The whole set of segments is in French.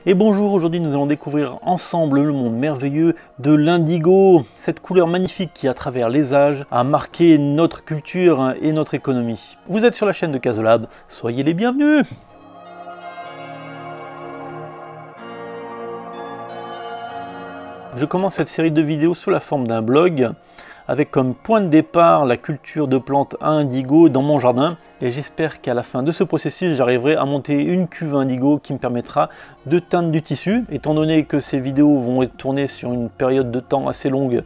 Et bonjour, aujourd'hui nous allons découvrir ensemble le monde merveilleux de l'indigo, cette couleur magnifique qui à travers les âges a marqué notre culture et notre économie. Vous êtes sur la chaîne de Casolab, soyez les bienvenus. Je commence cette série de vidéos sous la forme d'un blog avec comme point de départ la culture de plantes à indigo dans mon jardin, et j'espère qu'à la fin de ce processus j'arriverai à monter une cuve indigo qui me permettra de teindre du tissu. Étant donné que ces vidéos vont être tournées sur une période de temps assez longue,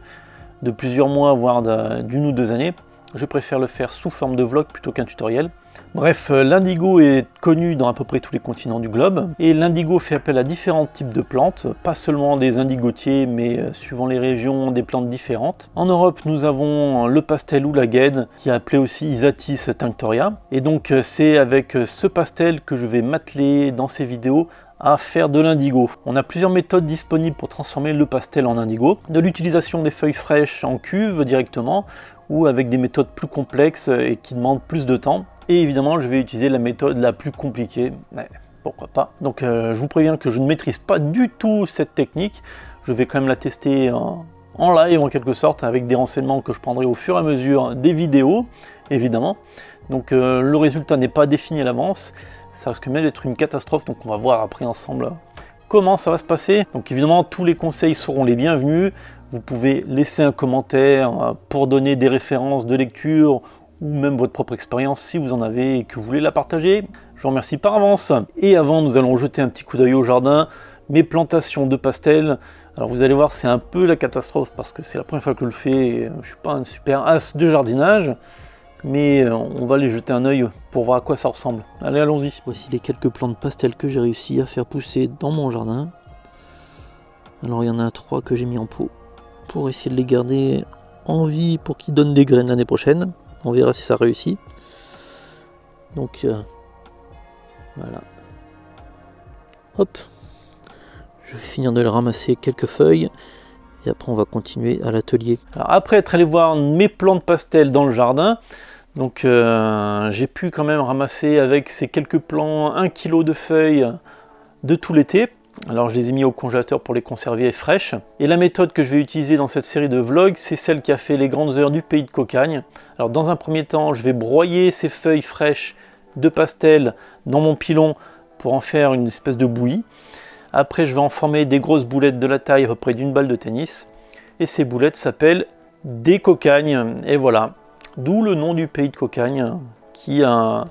de plusieurs mois voire d'une ou deux années, je préfère le faire sous forme de vlog plutôt qu'un tutoriel. Bref, l'indigo est connu dans à peu près tous les continents du globe, et l'indigo fait appel à différents types de plantes, pas seulement des indigotiers, mais suivant les régions, des plantes différentes. En Europe, nous avons le pastel ou la guède, qui est appelé aussi Isatis tinctoria, et donc c'est avec ce pastel que je vais m'atteler dans ces vidéos à faire de l'indigo. On a plusieurs méthodes disponibles pour transformer le pastel en indigo, de l'utilisation des feuilles fraîches en cuve directement, ou avec des méthodes plus complexes et qui demandent plus de temps. Et évidemment, je vais utiliser la méthode la plus compliquée, pourquoi pas. Donc je vous préviens que je ne maîtrise pas du tout cette technique. Je vais quand même la tester en live en quelque sorte, avec des renseignements que je prendrai au fur et à mesure des vidéos, évidemment. Donc le résultat n'est pas défini à l'avance, ça risque même d'être une catastrophe, donc on va voir après ensemble comment ça va se passer. Donc évidemment, tous les conseils seront les bienvenus. Vous pouvez laisser un commentaire pour donner des références de lecture ou même votre propre expérience si vous en avez et que vous voulez la partager. Je vous remercie par avance. Et avant, nous allons jeter un petit coup d'œil au jardin, mes plantations de pastels. Alors vous allez voir, c'est un peu la catastrophe parce que c'est la première fois que je le fais. Je suis pas un super as de jardinage, mais on va aller jeter un œil pour voir à quoi ça ressemble. Allez, allons-y. Voici les quelques plantes pastels que j'ai réussi à faire pousser dans mon jardin. Alors il y en a 3 que j'ai mis en pot pour essayer de les garder en vie pour qu'ils donnent des graines l'année prochaine. On verra si ça réussit. Donc voilà. Hop. Je vais finir de les ramasser quelques feuilles. Et après on va continuer à l'atelier. Après être allé voir mes plantes pastels dans le jardin, donc j'ai pu quand même ramasser avec ces quelques plants 1 kg de feuilles de tout l'été. Alors je les ai mis au congélateur pour les conserver fraîches. Et la méthode que je vais utiliser dans cette série de vlogs, c'est celle qui a fait les grandes heures du pays de Cocagne. Alors dans un premier temps, je vais broyer ces feuilles fraîches de pastel dans mon pilon pour en faire une espèce de bouillie. Après, je vais en former des grosses boulettes de la taille à peu près d'une balle de tennis. Et ces boulettes s'appellent des cocagnes. Et voilà, d'où le nom du pays de Cocagne qui a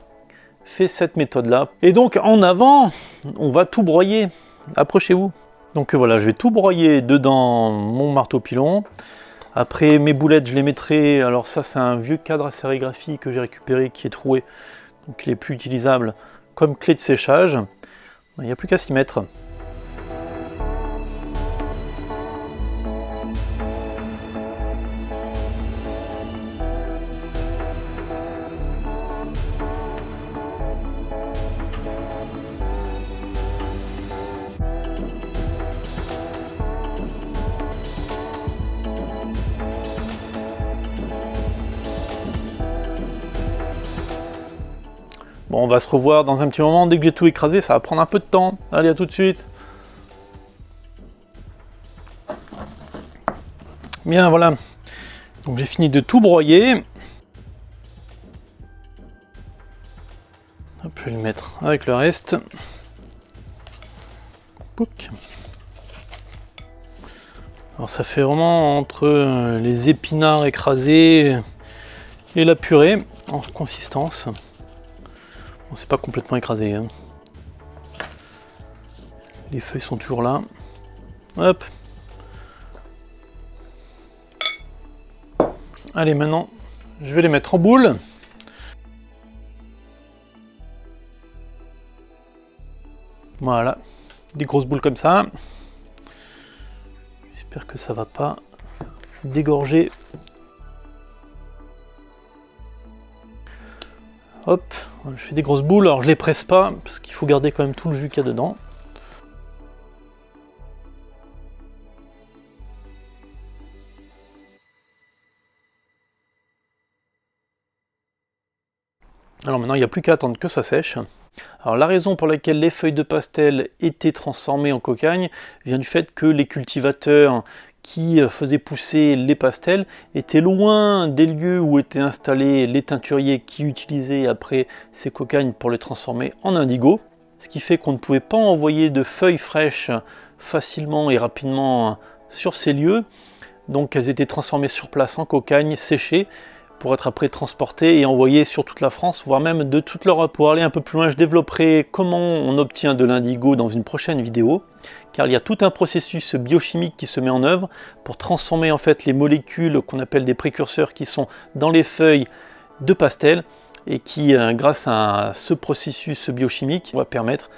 fait cette méthode-là. Et donc en avant, on va tout broyer. Approchez-vous. Donc voilà, je vais tout broyer dedans mon marteau pilon. Après mes boulettes, je les mettrai. Alors ça, c'est un vieux cadre à sérigraphie que j'ai récupéré qui est troué, donc il est plus utilisable comme clé de séchage. Il n'y a plus qu'à s'y mettre. Bon, on va se revoir dans un petit moment. Dès que j'ai tout écrasé, ça va prendre un peu de temps. Allez, à tout de suite. Bien, voilà. Donc j'ai fini de tout broyer. Hop, je vais le mettre avec le reste. Pouc. Alors ça fait vraiment entre les épinards écrasés et la purée en consistance. Bon, c'est pas complètement écrasé, hein. Les feuilles sont toujours là. Hop. Allez, maintenant, je vais les mettre en boule. Voilà, des grosses boules comme ça. J'espère que ça va pas dégorger. Hop, je fais des grosses boules, alors je les presse pas, parce qu'il faut garder quand même tout le jus qu'il y a dedans. Alors maintenant, il n'y a plus qu'à attendre que ça sèche. Alors la raison pour laquelle les feuilles de pastel étaient transformées en cocagne vient du fait que les cultivateurs qui faisaient pousser les pastels étaient loin des lieux où étaient installés les teinturiers qui utilisaient après ces cocagnes pour les transformer en indigo. Ce qui fait qu'on ne pouvait pas envoyer de feuilles fraîches facilement et rapidement sur ces lieux. Donc elles étaient transformées sur place en cocagne séchées pour être après transportées et envoyées sur toute la France, voire même de toute l'Europe. Pour aller un peu plus loin, je développerai comment on obtient de l'indigo dans une prochaine vidéo, car il y a tout un processus biochimique qui se met en œuvre pour transformer en fait les molécules qu'on appelle des précurseurs qui sont dans les feuilles de pastel et qui, grâce à ce processus biochimique, va permettre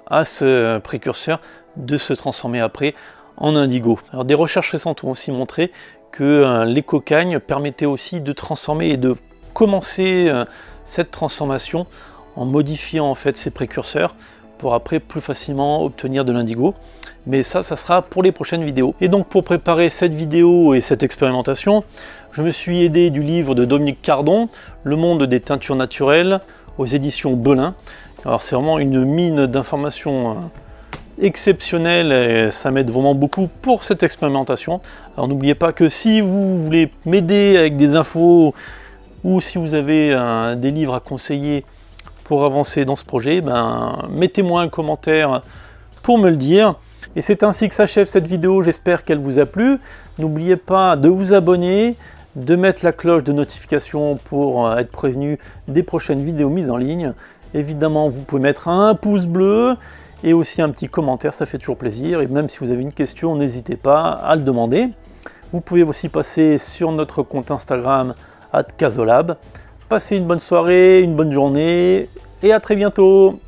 à ce précurseur de se transformer après en indigo. Alors des recherches récentes ont aussi montré que les cocagnes permettaient aussi de transformer et de commencer cette transformation en modifiant en fait ces précurseurs pour après plus facilement obtenir de l'indigo. Mais ça sera pour les prochaines vidéos. Et donc pour préparer cette vidéo et cette expérimentation, je me suis aidé du livre de Dominique Cardon, Le monde des teintures naturelles, aux éditions Belin. Alors c'est vraiment une mine d'informations exceptionnelle et ça m'aide vraiment beaucoup pour cette expérimentation. Alors n'oubliez pas que si vous voulez m'aider avec des infos ou si vous avez des livres à conseiller pour avancer dans ce projet, mettez-moi un commentaire pour me le dire. Et c'est ainsi que s'achève cette vidéo, j'espère qu'elle vous a plu. N'oubliez pas de vous abonner, de mettre la cloche de notification pour être prévenu des prochaines vidéos mises en ligne. Évidemment, vous pouvez mettre un pouce bleu et aussi un petit commentaire, ça fait toujours plaisir. Et même si vous avez une question, n'hésitez pas à le demander. Vous pouvez aussi passer sur notre compte Instagram @casolab. Passez une bonne soirée, une bonne journée et à très bientôt.